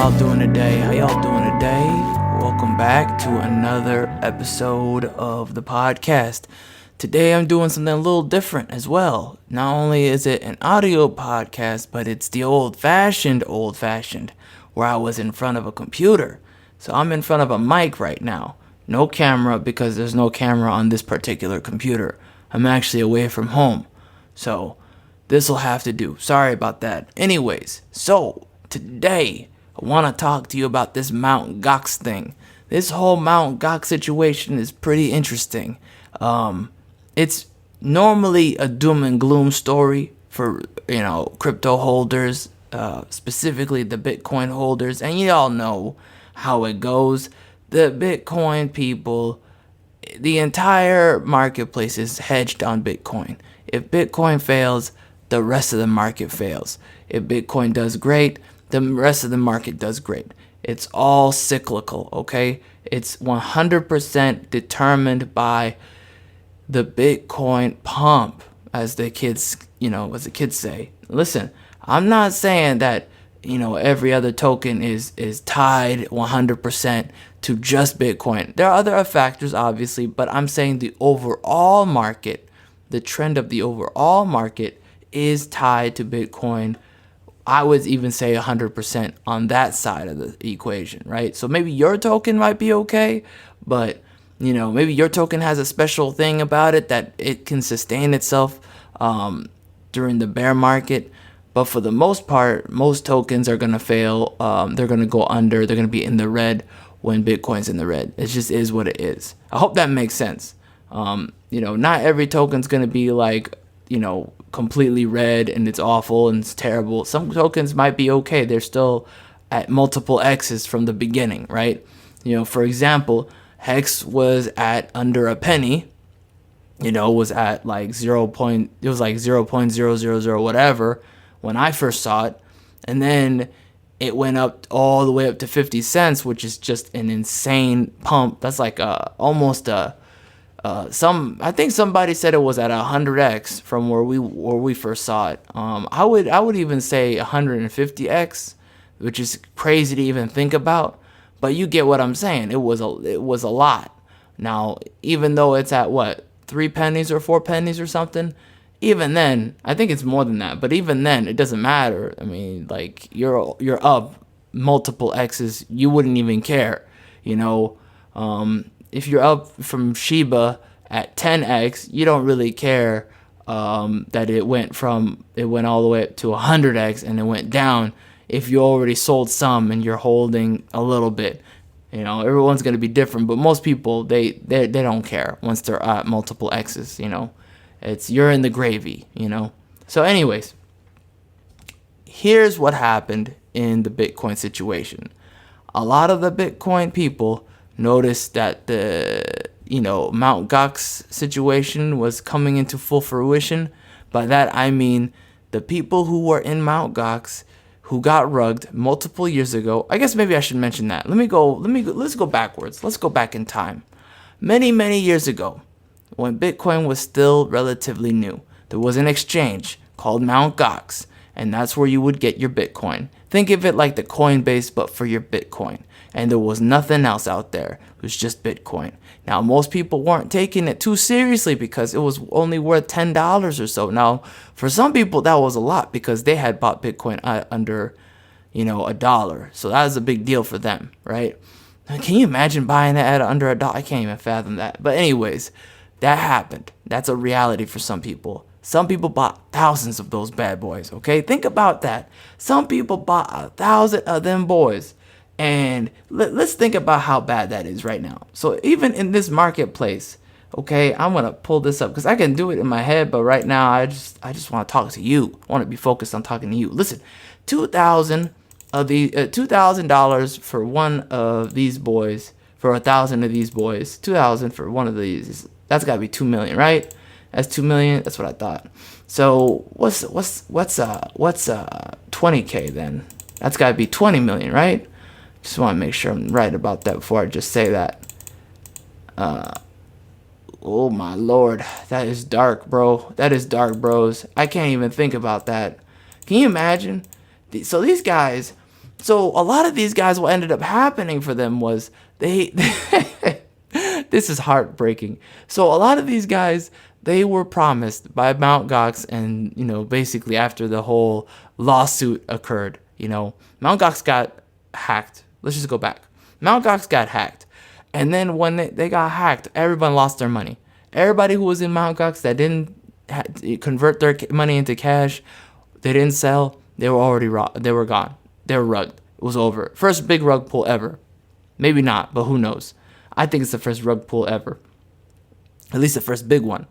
y'all doing today? Welcome back to another episode of the podcast. Today I'm doing something a little different as well. Not only is it an audio podcast, but it's the old-fashioned, where I was in front of a computer. So I'm in front of a mic right now. No camera, because there's no camera on this particular computer. I'm actually away from home. So this'll have to do. Sorry about that. Anyways, so today I want to talk to you about this MtGox thing. This whole MtGox situation is pretty interesting. It's normally a doom and gloom story for, crypto holders, specifically the Bitcoin holders. And you all know how it goes. The Bitcoin people, the entire marketplace is hedged on Bitcoin. If Bitcoin fails, the rest of the market fails. If Bitcoin does great, the rest of the market does great. It's all cyclical, okay? It's 100% determined by the Bitcoin pump, as the kids say. Listen, I'm not saying that, every other token is tied 100% to just Bitcoin. There are other factors, obviously, but I'm saying the overall market, the trend of the overall market is tied to Bitcoin. I would even say 100% on that side of the equation, right? So maybe your token might be okay, but maybe your token has a special thing about it that it can sustain itself during the bear market. But for the most part, most tokens are going to fail. They're going to go under. They're going to be in the red when Bitcoin's in the red. It just is what it is. I hope that makes sense. Not every token's going to be like, completely red and it's awful and it's terrible. Some tokens might be okay. They're still at multiple X's from the beginning, right? For example, Hex was at under a penny, was at like 0.0000 whatever when I first saw it. And then it went up all the way up to 50 cents, which is just an insane pump. That's like almost a I think somebody said it was at 100x from where we first saw it. I would even say 150x, which is crazy to even think about. But you get what I'm saying. It was a lot. Now, even though it's at 3 pennies or 4 pennies or something, even then, I think it's more than that. But even then, it doesn't matter. I mean, like you're up multiple x's, you wouldn't even care, If you're up from Shiba at 10x, you don't really care that it went all the way up to 100x and it went down. If you already sold some and you're holding a little bit, everyone's gonna be different. But most people they don't care once they're at multiple x's. You're in the gravy. So, anyways, here's what happened in the Bitcoin situation. A lot of the Bitcoin people noticed that the MtGox situation was coming into full fruition. By that I mean the people who were in MtGox who got rugged multiple years ago. I guess maybe I should mention that. Let's go backwards. Let's go back in time. Many years ago, when Bitcoin was still relatively new, there was an exchange called MtGox, and that's where you would get your Bitcoin. Think of it like the Coinbase, but for your Bitcoin. And there was nothing else out there. It was just Bitcoin. Now, most people weren't taking it too seriously because it was only worth $10 or so. Now, for some people, that was a lot because they had bought Bitcoin under, $1. So that was a big deal for them, right? Can you imagine buying that at under $1? I can't even fathom that. But anyways, that happened. That's a reality for some people. Some people bought thousands of those bad boys, okay? Think about that. Some people bought 1,000 of them boys. And let's think about how bad that is right now. So even in this marketplace, okay, I'm going to pull this up because I can do it in my head. But right now, I just want to talk to you. I want to be focused on talking to you. Listen, $2,000 for one of these boys, for 1,000 of these boys, 2,000 for one of these. That's got to be 2 million, right? That's 2 million. That's what I thought. So what's 20K then? That's got to be 20 million, right? Just want to make sure I'm right about that before I just say that. Oh my lord, that is dark, bro. That is dark, bros. I can't even think about that. Can you imagine? So these guys, So a lot of these guys, what ended up happening for them was they this is heartbreaking. So a lot of these guys, they were promised by MtGox, and basically after the whole lawsuit occurred, MtGox got hacked. Let's just go back. MtGox got hacked, and then when they got hacked, everyone lost their money. Everybody who was in MtGox that didn't convert their money into cash, they didn't sell, they were already they were gone. They were rugged. It was over. First big rug pull ever. Maybe not, but who knows? I think it's the first rug pull ever. At least the first big one.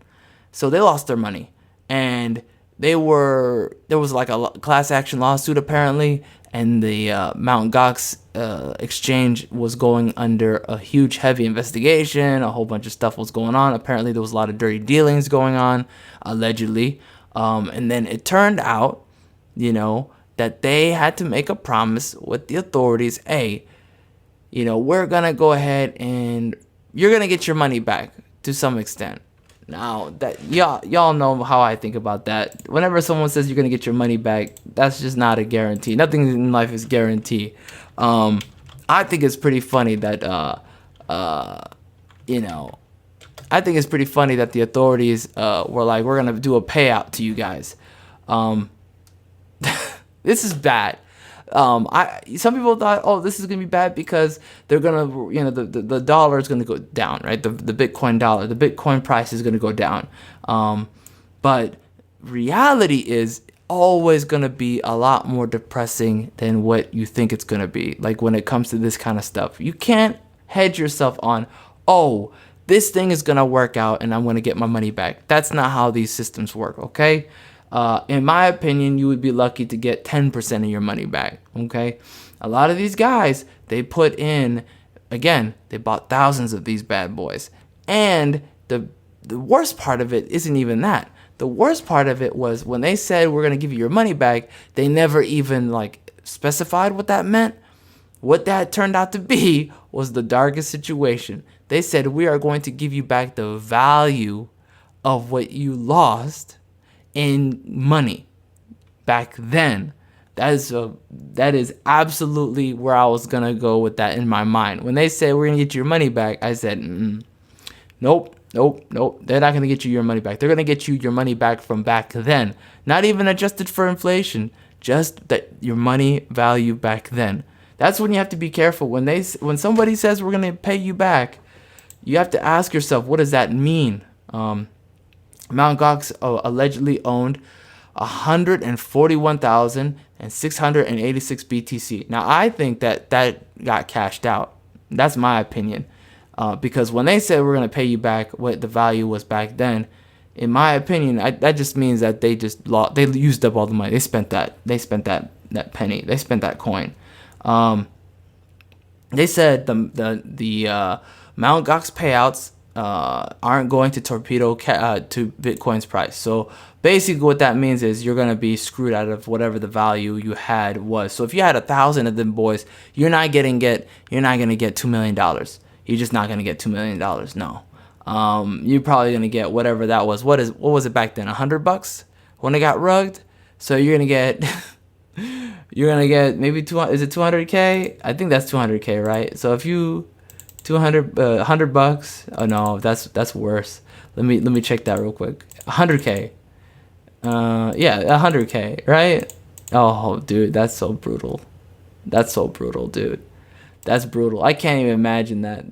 So they lost their money, and there was like a class action lawsuit apparently, and the MtGox exchange was going under a huge heavy investigation. A whole bunch of stuff was going on. Apparently there was a lot of dirty dealings going on, allegedly. And then it turned out, that they had to make a promise with the authorities. Hey, we're gonna go ahead and you're gonna get your money back to some extent. Now that y'all know how I think about that. Whenever someone says you're gonna get your money back, that's just not a guarantee. Nothing in life is guaranteed. I think it's pretty funny that I think it's pretty funny that the authorities were like, we're gonna do a payout to you guys. This is bad. Some people thought, oh, this is gonna be bad because they're gonna, the dollar is gonna go down, right? The Bitcoin dollar, the Bitcoin price is gonna go down. But reality is always gonna be a lot more depressing than what you think it's gonna be. Like when it comes to this kind of stuff, you can't hedge yourself on, oh, this thing is gonna work out and I'm gonna get my money back. That's not how these systems work, okay? In my opinion, you would be lucky to get 10% of your money back, okay? A lot of these guys, they put in, again, they bought thousands of these bad boys. And the worst part of it isn't even that. The worst part of it was when they said, we're going to give you your money back, they never even specified what that meant. What that turned out to be was the darkest situation. They said, we are going to give you back the value of what you lost in money back then. That is absolutely where I was gonna go with that in my mind. When they say we're gonna get your money back, I said, nope. They're not gonna get you your money back. They're gonna get you your money back from back then, not even adjusted for inflation. Just that your money value back then. That's when you have to be careful. When somebody says we're gonna pay you back, you have to ask yourself, what does that mean? MtGox allegedly owned 141,686 BTC. Now, I think that got cashed out. That's my opinion. Because when they said we're going to pay you back what the value was back then, in my opinion, that just means that they used up all the money. They spent that penny. They spent that coin. They said the MtGox payouts aren't going to torpedo to Bitcoin's price. So basically what that means is you're going to be screwed out of whatever the value you had was. So if you had 1,000 of them boys, you're not going to get $2 million. You're just not going to get $2 million. No. You're probably going to get whatever that was. What was it back then? $100 when it got rugged? So you're going to get maybe 200. Is it 200K? I think that's 200K, right? So if you $100. Oh no, that's worse. Let me check that real quick. 100K. Yeah, 100K, right? Oh, dude, that's so brutal. That's so brutal, dude. That's brutal. I can't even imagine that.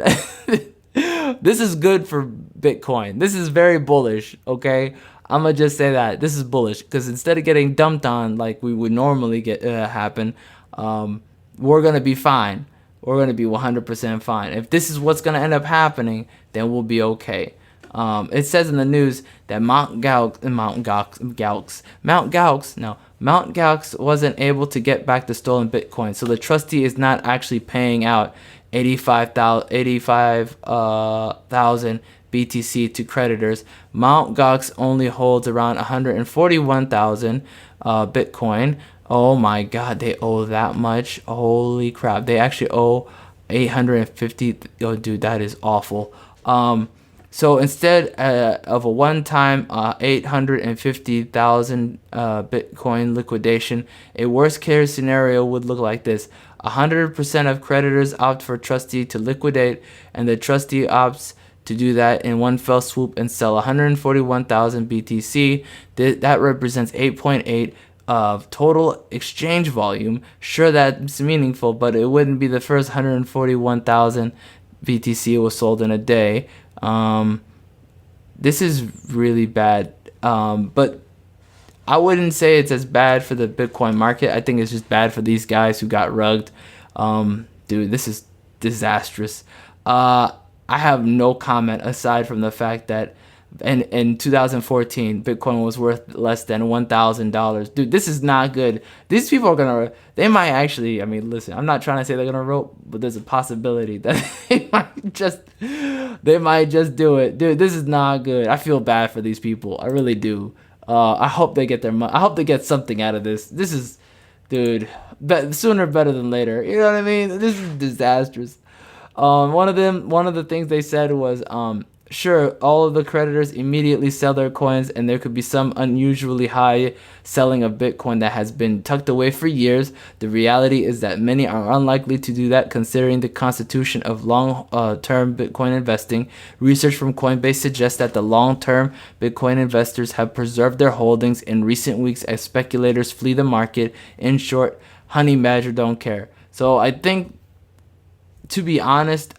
This is good for Bitcoin. This is very bullish, okay? I'm gonna just say that this is bullish because instead of getting dumped on like we would normally get happen, we're gonna be fine. We're going to be 100% fine. If this is what's going to end up happening, then we'll be okay. It says in the news that MtGox wasn't able to get back the stolen Bitcoin. So the trustee is not actually paying out 85,000 BTC to creditors. MtGox only holds around 141,000 Bitcoin. Oh my God, they owe that much. Holy crap. They actually owe 850. Oh, dude, that is awful. So instead of a one-time 850,000 Bitcoin liquidation, a worst-case scenario would look like this. 100% of creditors opt for trustee to liquidate, and the trustee opts to do that in one fell swoop and sell 141,000 BTC. That represents 8.8 of total exchange volume. Sure, that's meaningful, but it wouldn't be the first 141,000 BTC was sold in a day. This is really bad, but I wouldn't say it's as bad for the Bitcoin market. I think it's just bad for these guys who got rugged. Dude, this is disastrous. I have no comment aside from the fact that in 2014, Bitcoin was worth less than $1,000. Dude, this is not good. These people are they might actually, I mean, listen, I'm not trying to say they're gonna rope, but there's a possibility that they might just do it. Dude, this is not good. I feel bad for these people. I really do. I hope they get their money. I hope they get something out of this. This is, dude, sooner better than later. You know what I mean? This is disastrous. One of the things they said was, sure, all of the creditors immediately sell their coins, and there could be some unusually high selling of Bitcoin that has been tucked away for years. The reality is that many are unlikely to do that, considering the constitution of long-term Bitcoin investing. Research from Coinbase suggests that the long-term Bitcoin investors have preserved their holdings in recent weeks as speculators flee the market. In short, honey badger don't care. So I think, to be honest,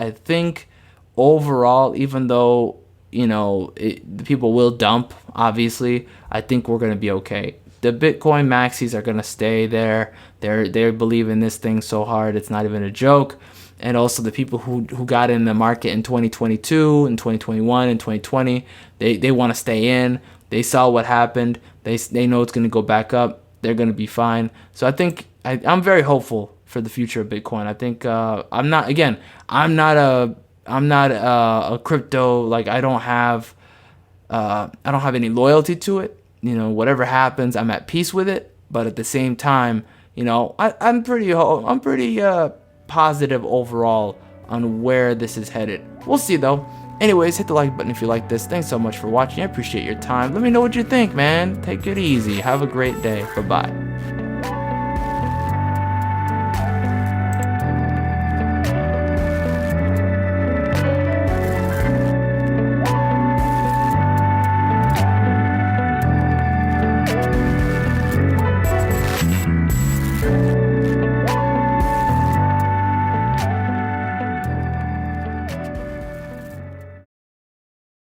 overall, even though, the people will dump, obviously, I think we're going to be okay. The Bitcoin maxis are going to stay there. They believe in this thing so hard, it's not even a joke. And also the people who got in the market in 2022 and 2021 and 2020, they want to stay in. They saw what happened. They know it's going to go back up. They're going to be fine. So I think I'm very hopeful for the future of Bitcoin. I think I'm not a crypto, like I don't have any loyalty to it. Whatever happens, I'm at peace with it. But at the same time, I'm pretty positive overall on where this is headed. We'll see though. Anyways, hit the like button if you like this. Thanks so much for watching. I appreciate your time. Let me know what you think, man. Take it easy. Have a great day. Bye-bye.